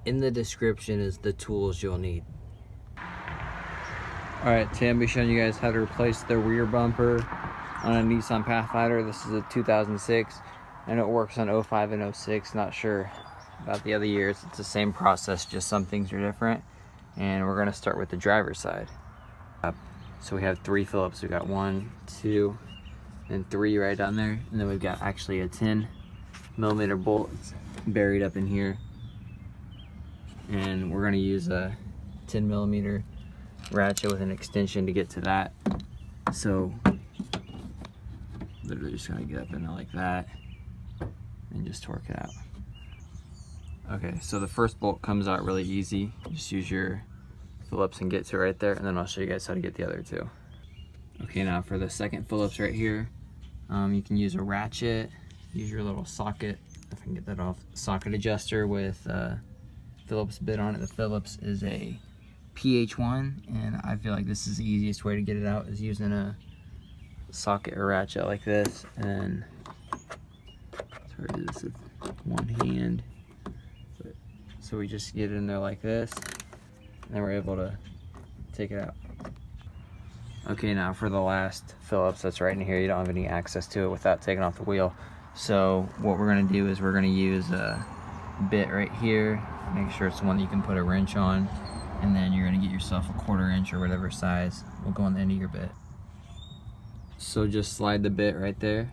In the description is the tools you'll need. Alright, today I'm going to be showing you guys how to replace the rear bumper on a Nissan Pathfinder. This is a 2006 and it works on 05 and 06. Not sure about the other years. It's the same process, just some things are different. And we're going to start with the driver's side. So we have 3 Phillips. We've got 1, 2, and 3 right down there. And then we've got actually a 10mm bolt buried up in here. And we're going to use a 10mm ratchet with an extension to get to that. So literally just gotta get up in there like that and just torque it out. Okay, so the first bolt comes out really easy. Just use your Phillips and get to it right there, and then I'll show you guys how to get the other 2. Okay, now for the second Phillips right here, you can use a ratchet, use your little socket, if I can get that off, socket adjuster with Phillips bit on it. The Phillips is a PH1, and I feel like this is the easiest way to get it out is using a socket or ratchet like this. And try to do this with one hand. So we just get it in there like this, and then we're able to take it out. Okay, now for the last Phillips that's right in here, you don't have any access to it without taking off the wheel. So what we're gonna do is we're gonna use a bit right here. Make sure it's the one that you can put a wrench on, and then you're gonna get yourself a 1/4 inch or whatever size will go on the end of your bit. So just slide the bit right there,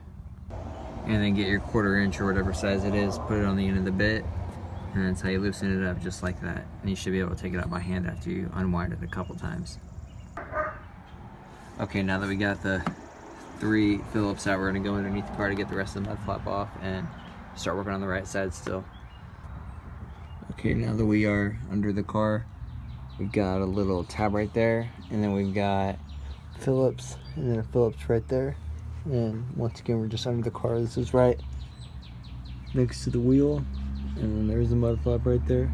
and then get your 1/4 inch or whatever size it is, put it on the end of the bit, and that's how you loosen it up, just like that. And you should be able to take it out by hand after you unwind it a couple times. Okay, now that we got the 3 Phillips out, we're gonna go underneath the car to get the rest of the mud flap off and start working on the right side still. Okay, now that we are under the car, we've got a little tab right there, and then we've got Phillips, and then a Phillips right there. And once again, we're just under the car. This is right next to the wheel, and then there's the mud flap right there.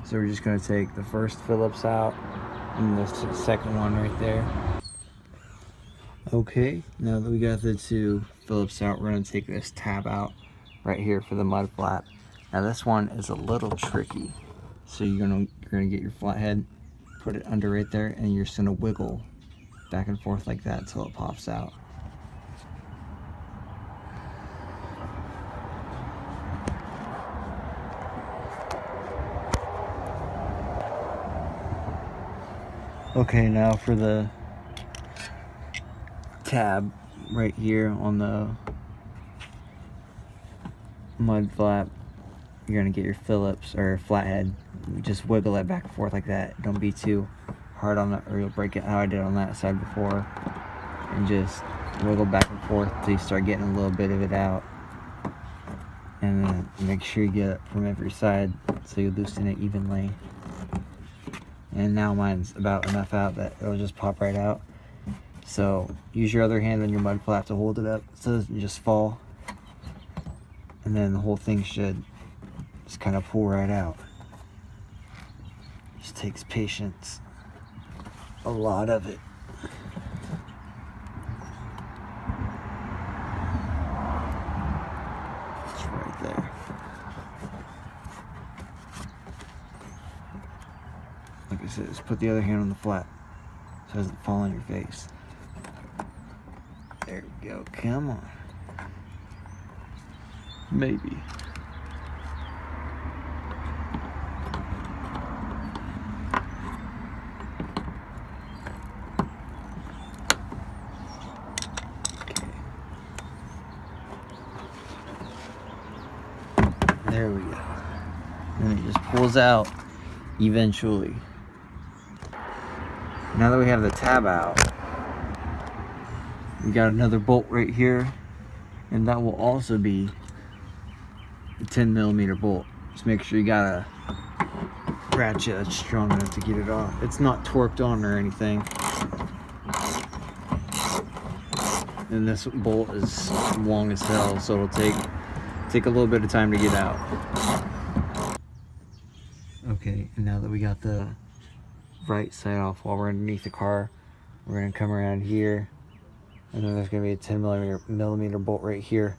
So we're just gonna take the first Phillips out, and the second one right there. Okay, now that we got the 2 Phillips out, we're gonna take this tab out right here for the mud flap. Now this one is a little tricky. So you're gonna get your flathead, put it under right there, and you're just gonna wiggle back and forth like that until it pops out. Okay, now for the tab right here on the mud flap, you're gonna get your Phillips or flathead, just wiggle it back and forth like that. Don't be too hard on it or you'll break it, how I did on that side before. And just wiggle back and forth till you start getting a little bit of it out. And then make sure you get it from every side so you loosen it evenly. And now mine's about enough out that it'll just pop right out. So use your other hand on your mud flap to hold it up so it doesn't just fall. And then the whole thing should just kind of pull right out. Just takes patience. A lot of it. It's right there. Like I said, just put the other hand on the flap so it doesn't fall on your face. There we go. Come on. Maybe. There we go. And it just pulls out eventually. Now that we have the tab out, we got another bolt right here, and that will also be a 10mm bolt. Just make sure you got a ratchet that's strong enough to get it off. It's not torqued on or anything. And this bolt is long as hell, so it'll take a little bit of time to get out. Okay, and now that we got the right side off while we're underneath the car, we're gonna come around here, and then there's gonna be a 10mm bolt right here.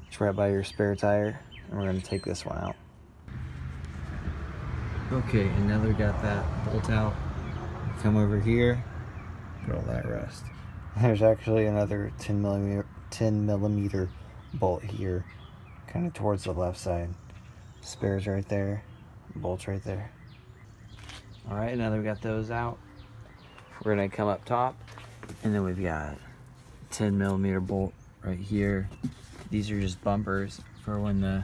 It's right by your spare tire, and we're gonna take this one out. Okay, and now that we got that bolt out, come over here, get all that rust. There's actually another 10 millimeter bolt here, kind of towards the left side. Spares right there, bolts right there. All right, now that we got those out, we're gonna come up top, and then we've got 10 millimeter bolt right here. These are just bumpers for when the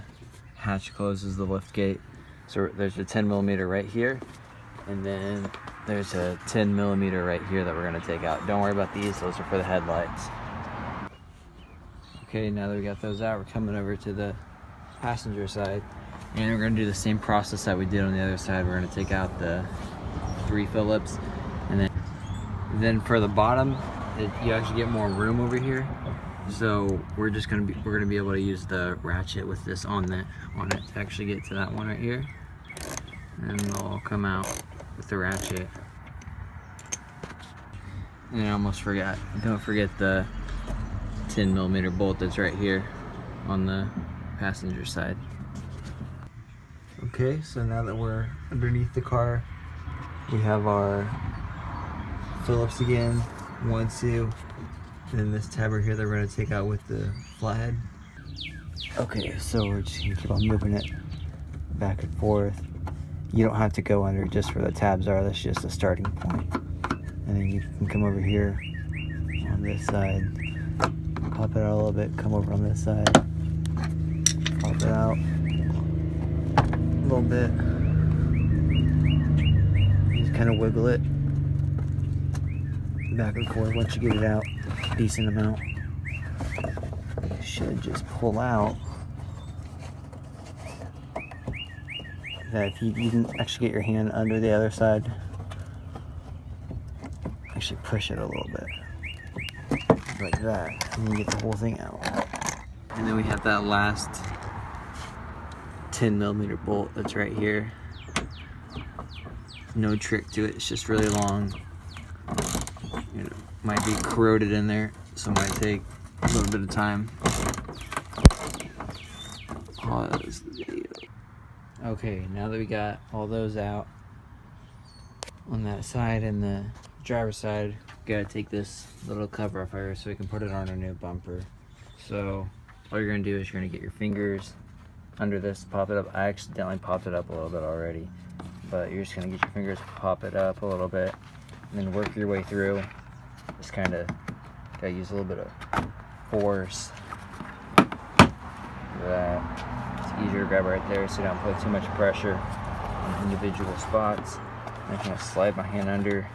hatch closes the lift gate. So there's a 10 millimeter right here, and then there's a 10 millimeter right here that we're gonna take out. Don't worry about these, those are for the headlights. Okay, now that we got those out, we're coming over to the passenger side, and we're gonna do the same process that we did on the other side. We're gonna take out the 3 Phillips, and then for the bottom, you actually get more room over here. So we're gonna be able to use the ratchet with this on it to actually get to that one right here, and they'll all come out with the ratchet. And I almost forgot. Don't forget the 10 millimeter bolt that's right here on the passenger side. Okay, so now that we're underneath the car, we have our Phillips again, 1, 2. And then this tab right here that we're going to take out with the flathead. Okay, so we're just going to keep on moving it back and forth. You don't have to go under just where the tabs are, that's just a starting point. And then you can come over here on this side, pop it out a little bit, come over on this side, pop it out a little bit. Just kind of wiggle it back and forth. Once you get it out a decent amount, you should just pull out. That if you can actually get your hand under the other side, actually push it a little bit like that, and you get the whole thing out. And then we have that last 10 millimeter bolt that's right here. No trick to it, it's just really long. You know, might be corroded in there, so it might take a little bit of time. Pause the video. Okay, now that we got all those out on that side and the driver's side, we gotta take this little cover off here so we can put it on our new bumper. So all you're gonna do is you're gonna get your fingers under this, pop it up. I accidentally popped it up a little bit already, but you're just gonna get your fingers, pop it up a little bit, and then work your way through. Just kind of gotta use a little bit of force. That it's easier to grab right there, so you don't put too much pressure on individual spots. And I kind of slide my hand under.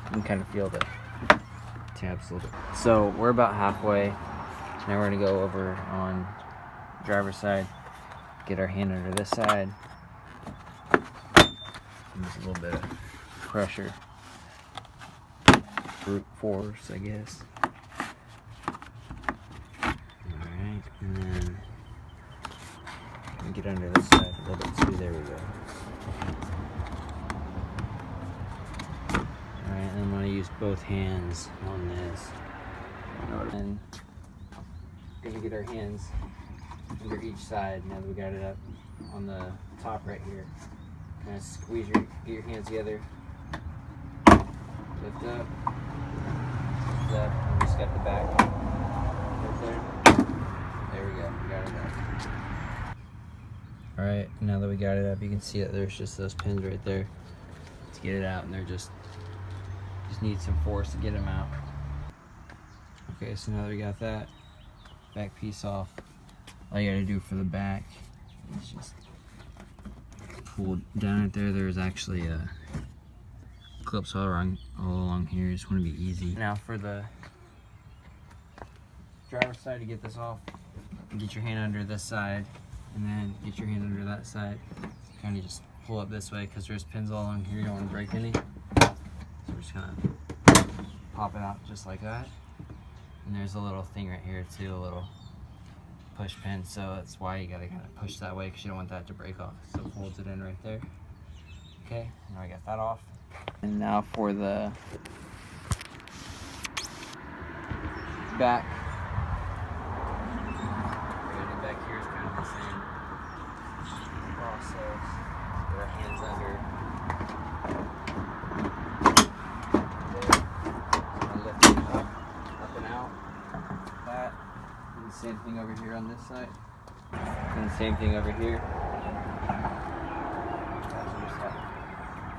You can kind of feel the tabs a little bit. So we're about halfway. Now we're gonna go over on the driver's side, get our hand under this side, use a little bit of pressure, brute force, I guess. Alright, and then get under this side a little bit too. There we go. Alright, and I'm going to use both hands on this. And we're going to get our hands under each side now that we got it up on the top right here. Kind of squeeze get your hands together. Lift up. Lift up. And just got the back right there. There we go. We got it up. Alright, now that we got it up, you can see that there's just those pins right there to get it out, and they're just need some force to get them out. Okay, so now that we got that back piece off, all you gotta do for the back is just pull down right there. There's actually a clips all along here. Just want to be easy. Now for the driver's side, to get this off, get your hand under this side, and then get your hand under that side. Kind of just pull up this way because there's pins all along here. You don't want to break any. So we're just gonna pop it out just like that. And there's a little thing right here too, a little push pin. So that's why you gotta kind of push that way because you don't want that to break off. So it holds it in right there. Okay, now I got that off. And now for the back. Everything back here is kind of the same process. Get our hands under Same thing over here on this side. And the same thing over here.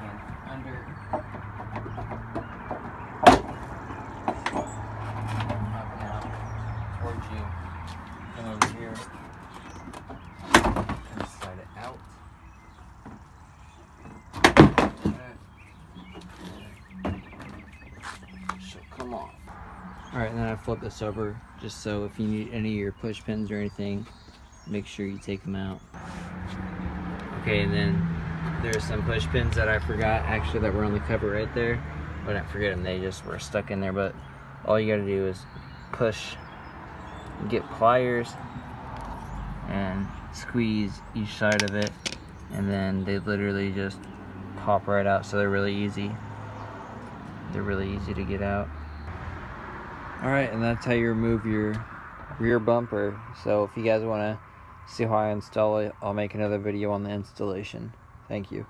And under. Up now towards you. Come over here. And slide it out. She'll come off. Alright, and then I flip this over just so if you need any of your push pins or anything, make sure you take them out. Okay, and then there's some push pins that I forgot actually that were on the cover right there. But I didn't forget them, they just were stuck in there. But all you gotta do is push, get pliers, and squeeze each side of it, and then they literally just pop right out. So they're really easy. They're really easy to get out. Alright, and that's how you remove your rear bumper. So if you guys want to see how I install it, I'll make another video on the installation. Thank you.